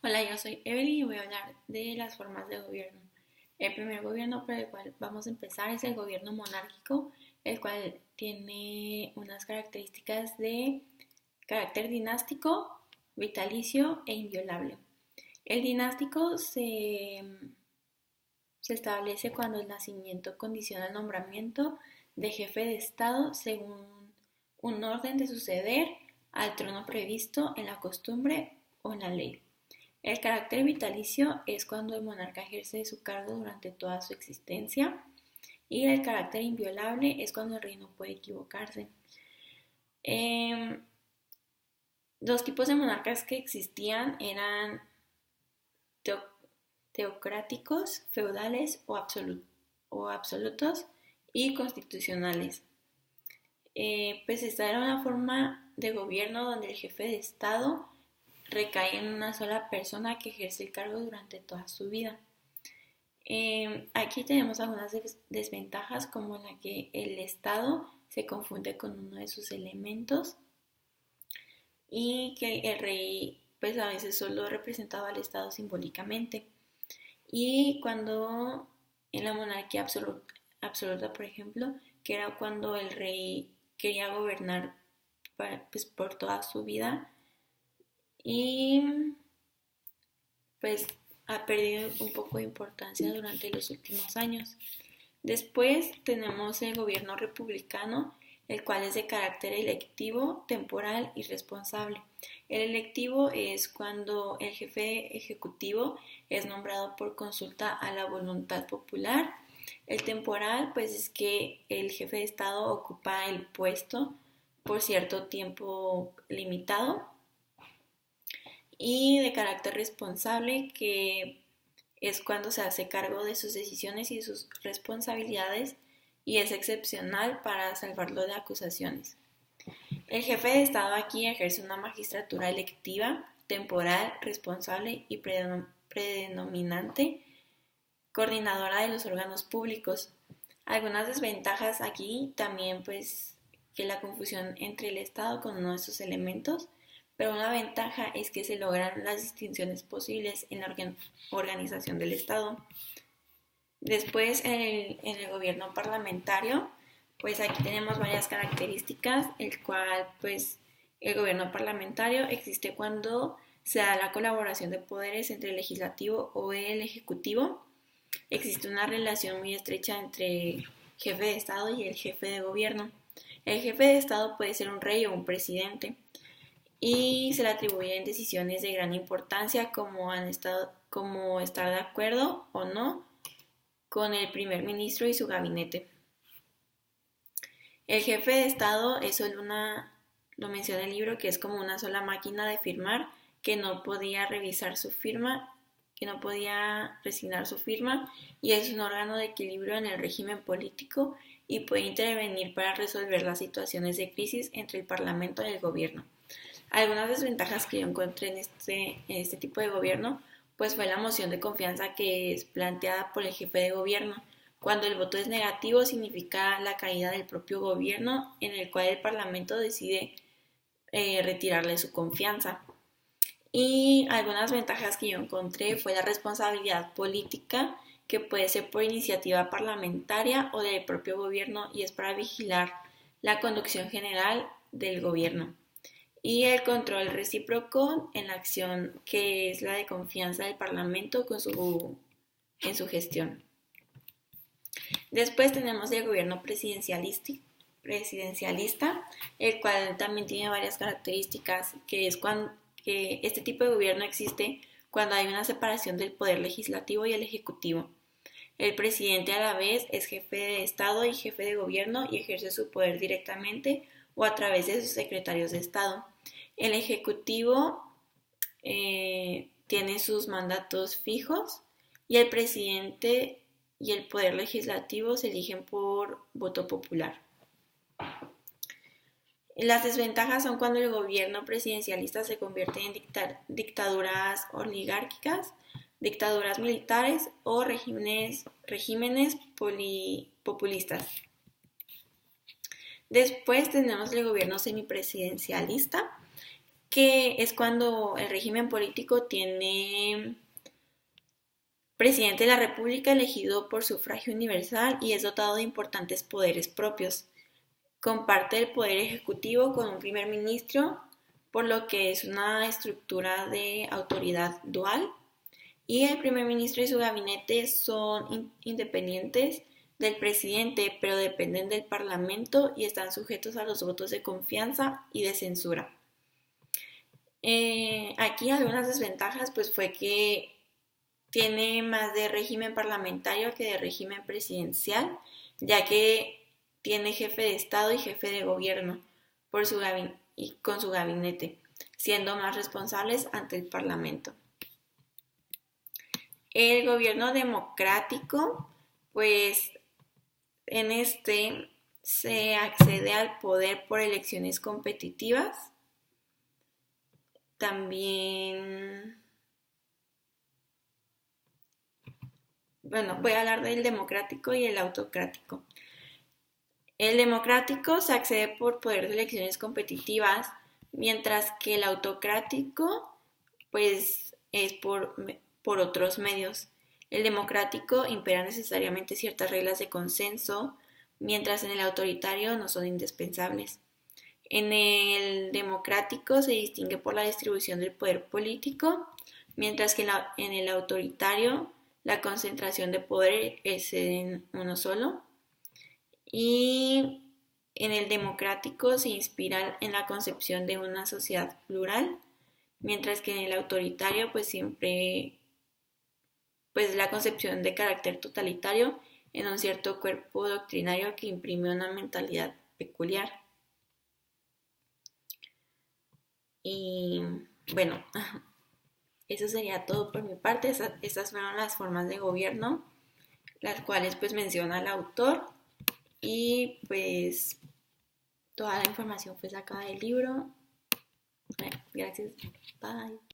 Hola, yo soy Evelyn y voy a hablar de las formas de gobierno. El primer gobierno por el cual vamos a empezar es el gobierno monárquico, el cual tiene unas características de carácter dinástico, vitalicio e inviolable. El dinástico se establece cuando el nacimiento condiciona el nombramiento de jefe de Estado según un orden de suceder al trono previsto en la costumbre o en la ley. El carácter vitalicio es cuando el monarca ejerce su cargo durante toda su existencia y el carácter inviolable es cuando el rey no puede equivocarse. Eh, los tipos de monarcas que existían eran teo- teocráticos, feudales o absolutos y constitucionales. Pues esta era una forma de gobierno donde el jefe de Estado recae en una sola persona que ejerce el cargo durante toda su vida. Aquí tenemos algunas desventajas como la que el Estado se confunde con uno de sus elementos y que el rey pues a veces solo representaba al Estado simbólicamente. Y cuando en la monarquía absoluta, por ejemplo, que era cuando el rey quería gobernar pues, por toda su vida y pues ha perdido un poco de importancia durante los últimos años. Después tenemos el gobierno republicano, el cual es de carácter electivo, temporal y responsable. El electivo es cuando el jefe ejecutivo es nombrado por consulta a la voluntad popular. El temporal, pues es que el jefe de Estado ocupa el puesto por cierto tiempo limitado. Y de carácter responsable, que es cuando se hace cargo de sus decisiones y sus responsabilidades y es excepcional para salvarlo de acusaciones. El jefe de Estado aquí ejerce una magistratura electiva, temporal, responsable y predominante, coordinadora de los órganos públicos. Algunas desventajas aquí también pues que la confusión entre el Estado con uno de sus elementos, pero una ventaja es que se logran las distinciones posibles en la organización del Estado. Después, en el gobierno parlamentario, pues aquí tenemos varias características, el cual, pues, el gobierno parlamentario existe cuando se da la colaboración de poderes entre el legislativo o el ejecutivo. Existe una relación muy estrecha entre jefe de Estado y el jefe de gobierno. El jefe de Estado puede ser un rey o un presidente y se le atribuyen decisiones de gran importancia como estar de acuerdo o no con el primer ministro y su gabinete. El jefe de Estado es solo lo menciona el libro, que es como una sola máquina de firmar que no podía revisar su firma, que no podía resignar su firma y es un órgano de equilibrio en el régimen político y puede intervenir para resolver las situaciones de crisis entre el Parlamento y el gobierno. Algunas desventajas que yo encontré en este tipo de gobierno pues fue la moción de confianza que es planteada por el jefe de gobierno. Cuando el voto es negativo significa la caída del propio gobierno en el cual el Parlamento decide retirarle su confianza. Y algunas ventajas que yo encontré fue la responsabilidad política que puede ser por iniciativa parlamentaria o del propio gobierno y es para vigilar la conducción general del gobierno y el control recíproco en la acción que es la de confianza del Parlamento en su gestión. Después tenemos el gobierno presidencialista, el cual también tiene varias características, que este tipo de gobierno existe cuando hay una separación del poder legislativo y el ejecutivo. El presidente a la vez es jefe de Estado y jefe de gobierno y ejerce su poder directamente o a través de sus secretarios de Estado. El ejecutivo tiene sus mandatos fijos y el presidente y el poder legislativo se eligen por voto popular. Las desventajas son cuando el gobierno presidencialista se convierte en dictaduras oligárquicas, dictaduras militares o regímenes populistas. Después tenemos el gobierno semipresidencialista, que es cuando el régimen político tiene presidente de la República elegido por sufragio universal y es dotado de importantes poderes propios. Comparte el poder ejecutivo con un primer ministro, por lo que es una estructura de autoridad dual. Y el primer ministro y su gabinete son independientes del presidente, pero dependen del Parlamento y están sujetos a los votos de confianza y de censura. Aquí algunas desventajas pues fue que tiene más de régimen parlamentario que de régimen presidencial, ya que tiene jefe de Estado y jefe de gobierno por su y con su gabinete, siendo más responsables ante el Parlamento. El gobierno democrático, pues en este se accede al poder por elecciones competitivas. También, bueno, voy a hablar del democrático y el autocrático. El democrático se accede por poder de elecciones competitivas, mientras que el autocrático, pues, es por otros medios. El democrático impera necesariamente ciertas reglas de consenso, mientras en el autoritario no son indispensables. En el democrático se distingue por la distribución del poder político, mientras que en el autoritario la concentración de poder es en uno solo. Y en el democrático se inspira en la concepción de una sociedad plural, mientras que en el autoritario pues siempre pues la concepción de carácter totalitario en un cierto cuerpo doctrinario que imprime una mentalidad peculiar. Y bueno, eso sería todo por mi parte. Estas fueron las formas de gobierno, las cuales pues menciona el autor y pues toda la información fue sacada del libro. Bueno, gracias. Bye.